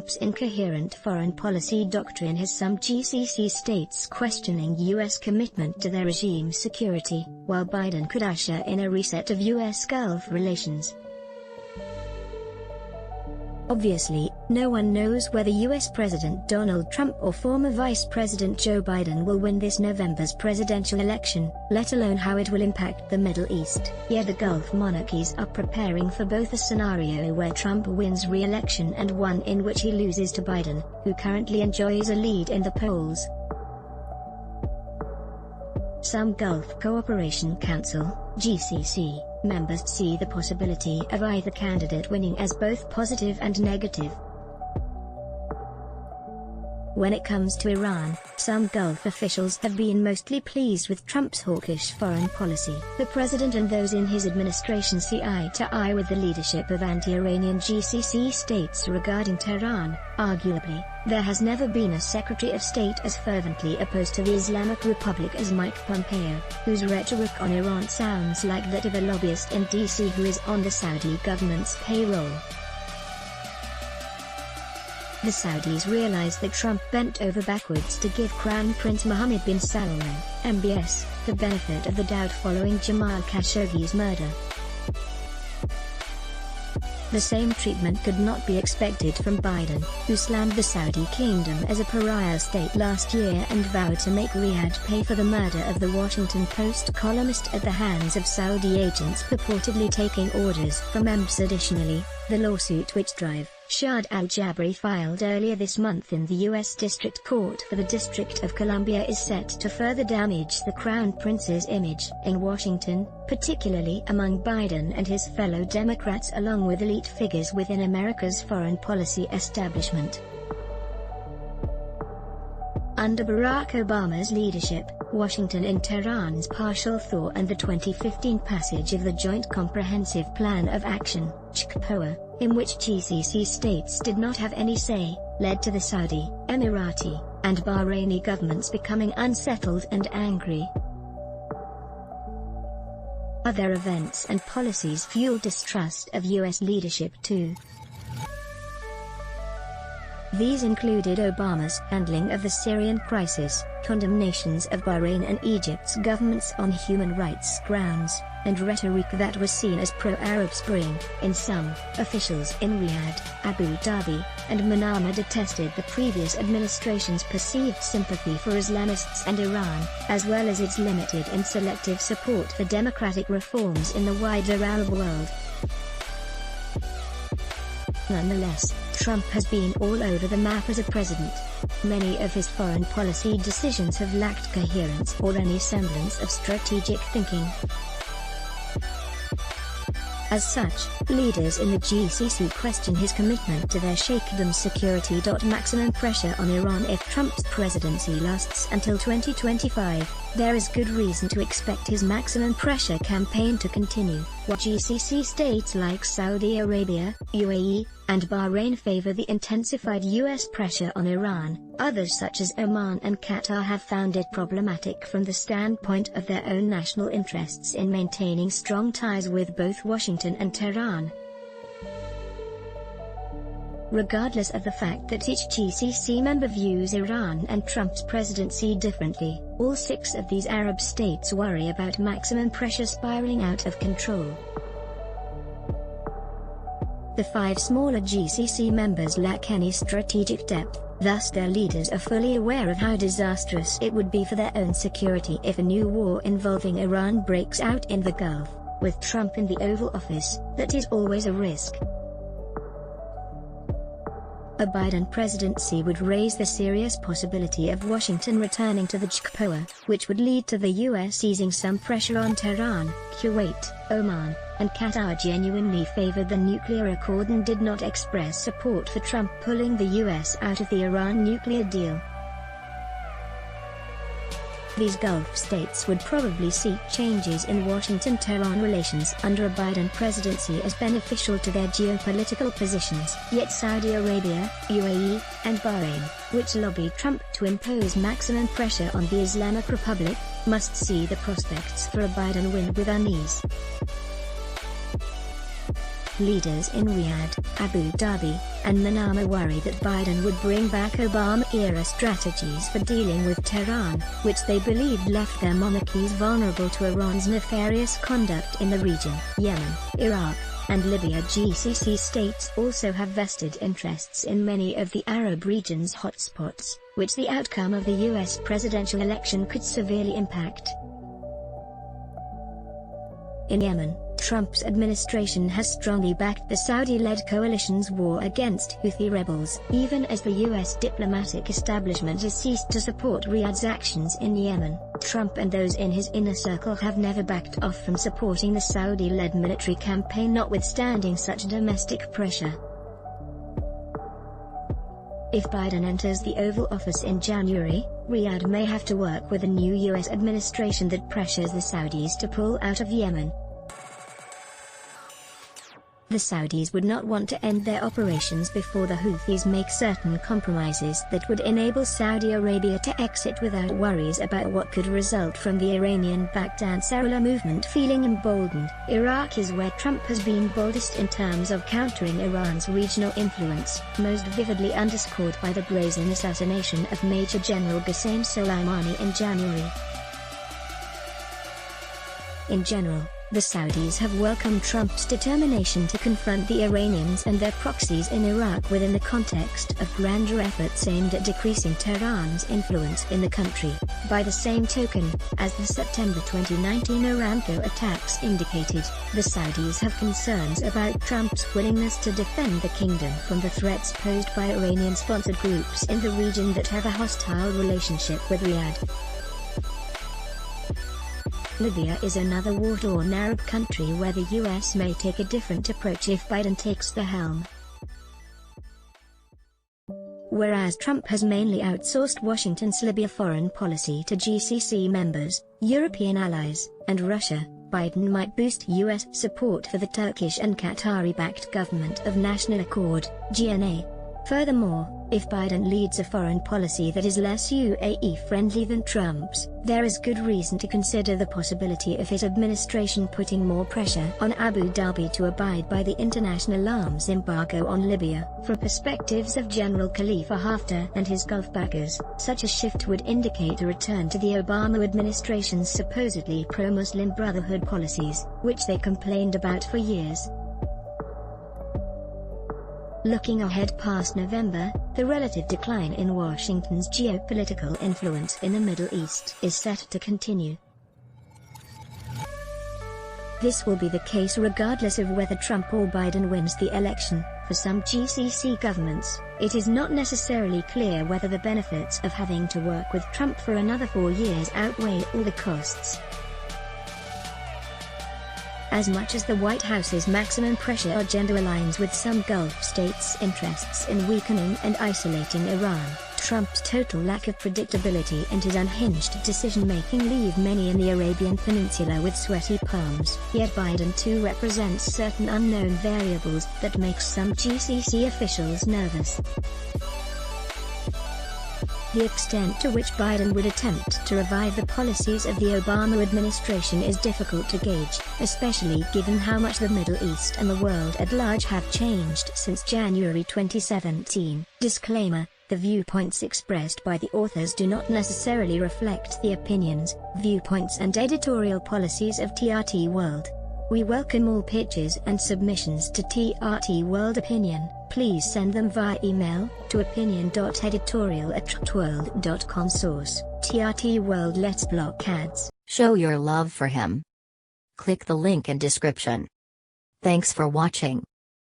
Trump's incoherent foreign policy doctrine has some GCC states questioning U.S. commitment to their regime's security, while Biden could usher in a reset of U.S.-Gulf relations. Obviously, no one knows whether U.S. President Donald Trump or former Vice President Joe Biden will win this November's presidential election, let alone how it will impact the Middle East. Yet the Gulf monarchies are preparing for both a scenario where Trump wins re-election and one in which he loses to Biden, who currently enjoys a lead in the polls. Some Gulf Cooperation Council (GCC) members see the possibility of either candidate winning as both positive and negative. When it comes to Iran, some Gulf officials have been mostly pleased with Trump's hawkish foreign policy. The president and those in his administration see eye to eye with the leadership of anti-Iranian GCC states regarding Tehran. Arguably, there has never been a Secretary of State as fervently opposed to the Islamic Republic as Mike Pompeo, whose rhetoric on Iran sounds like that of a lobbyist in D.C. who is on the Saudi government's payroll. The Saudis realized that Trump bent over backwards to give Crown Prince Mohammed bin Salman, MBS, the benefit of the doubt following Jamal Khashoggi's murder. The same treatment could not be expected from Biden, who slammed the Saudi kingdom as a pariah state last year and vowed to make Riyadh pay for the murder of the Washington Post columnist at the hands of Saudi agents purportedly taking orders from MBS. Additionally, the lawsuit which Shahd al-Jabri filed earlier this month in the U.S. District Court for the District of Columbia is set to further damage the Crown Prince's image in Washington, particularly among Biden and his fellow Democrats along with elite figures within America's foreign policy establishment. Under Barack Obama's leadership, Washington in Tehran's partial thaw and the 2015 passage of the Joint Comprehensive Plan of Action (JCPOA), in which GCC states did not have any say, led to the Saudi, Emirati, and Bahraini governments becoming unsettled and angry. Other events and policies fueled distrust of U.S. leadership too. These included Obama's handling of the Syrian crisis, condemnations of Bahrain and Egypt's governments on human rights grounds, and rhetoric that was seen as pro-Arab Spring. In sum, officials in Riyadh, Abu Dhabi, and Manama detested the previous administration's perceived sympathy for Islamists and Iran, as well as its limited and selective support for democratic reforms in the wider Arab world. Nonetheless, Trump has been all over the map as a president. Many of his foreign policy decisions have lacked coherence or any semblance of strategic thinking. As such, leaders in the GCC question his commitment to their Sheikhdom security. Maximum pressure on Iran. If Trump's presidency lasts until 2025, there is good reason to expect his maximum pressure campaign to continue. While GCC states like Saudi Arabia, UAE, and Bahrain favor the intensified U.S. pressure on Iran, others such as Oman and Qatar have found it problematic from the standpoint of their own national interests in maintaining strong ties with both Washington and Tehran. Regardless of the fact that each GCC member views Iran and Trump's presidency differently, all 6 of these Arab states worry about maximum pressure spiraling out of control. The 5 smaller GCC members lack any strategic depth, thus their leaders are fully aware of how disastrous it would be for their own security if a new war involving Iran breaks out in the Gulf. With Trump in the Oval Office, that is always a risk. A Biden presidency would raise the serious possibility of Washington returning to the JCPOA, which would lead to the U.S. easing some pressure on Tehran. Kuwait, Oman, and Qatar genuinely favored the nuclear accord and did not express support for Trump pulling the U.S. out of the Iran nuclear deal. These Gulf states would probably seek changes in Washington-Tehran relations under a Biden presidency as beneficial to their geopolitical positions. Yet Saudi Arabia, UAE, and Bahrain, which lobbied Trump to impose maximum pressure on the Islamic Republic, must see the prospects for a Biden win with unease. Leaders in Riyadh, Abu Dhabi, and Manama worry that Biden would bring back Obama-era strategies for dealing with Tehran, which they believed left their monarchies vulnerable to Iran's nefarious conduct in the region. Yemen, Iraq, and Libya. GCC states also have vested interests in many of the Arab region's hotspots, which the outcome of the U.S. presidential election could severely impact. In Yemen, Trump's administration has strongly backed the Saudi-led coalition's war against Houthi rebels, even as the U.S. diplomatic establishment has ceased to support Riyadh's actions in Yemen. Trump and those in his inner circle have never backed off from supporting the Saudi-led military campaign notwithstanding such domestic pressure. If Biden enters the Oval Office in January, Riyadh may have to work with a new U.S. administration that pressures the Saudis to pull out of Yemen. The Saudis would not want to end their operations before the Houthis make certain compromises that would enable Saudi Arabia to exit without worries about what could result from the Iranian-backed Ansarullah movement feeling emboldened. Iraq is where Trump has been boldest in terms of countering Iran's regional influence, most vividly underscored by the brazen assassination of Major General Qasem Soleimani in January. In general, the Saudis have welcomed Trump's determination to confront the Iranians and their proxies in Iraq within the context of grander efforts aimed at decreasing Tehran's influence in the country. By the same token, as the September 2019 Aramco attacks indicated, the Saudis have concerns about Trump's willingness to defend the kingdom from the threats posed by Iranian-sponsored groups in the region that have a hostile relationship with Riyadh. Libya is another war-torn Arab country where the U.S. may take a different approach if Biden takes the helm. Whereas Trump has mainly outsourced Washington's Libya foreign policy to GCC members, European allies, and Russia, Biden might boost U.S. support for the Turkish and Qatari-backed Government of National Accord, GNA. Furthermore, if Biden leads a foreign policy that is less UAE-friendly than Trump's, there is good reason to consider the possibility of his administration putting more pressure on Abu Dhabi to abide by the international arms embargo on Libya. From perspectives of General Khalifa Haftar and his Gulf backers, such a shift would indicate a return to the Obama administration's supposedly pro-Muslim Brotherhood policies, which they complained about for years. Looking ahead past November, the relative decline in Washington's geopolitical influence in the Middle East is set to continue. This will be the case regardless of whether Trump or Biden wins the election. For some GCC governments, it is not necessarily clear whether the benefits of having to work with Trump for another 4 years outweigh all the costs. As much as the White House's maximum pressure agenda aligns with some Gulf states' interests in weakening and isolating Iran, Trump's total lack of predictability and his unhinged decision-making leave many in the Arabian Peninsula with sweaty palms. Yet Biden too represents certain unknown variables that make some GCC officials nervous. The extent to which Biden would attempt to revive the policies of the Obama administration is difficult to gauge, especially given how much the Middle East and the world at large have changed since January 2017. Disclaimer: the viewpoints expressed by the authors do not necessarily reflect the opinions, viewpoints and editorial policies of TRT World. We welcome all pitches and submissions to TRT World Opinion. Please send them via email to opinion.editorial@trtworld.com. Source: TRT World. Let's block ads. Show your love for him. Click the link in description. Thanks for watching.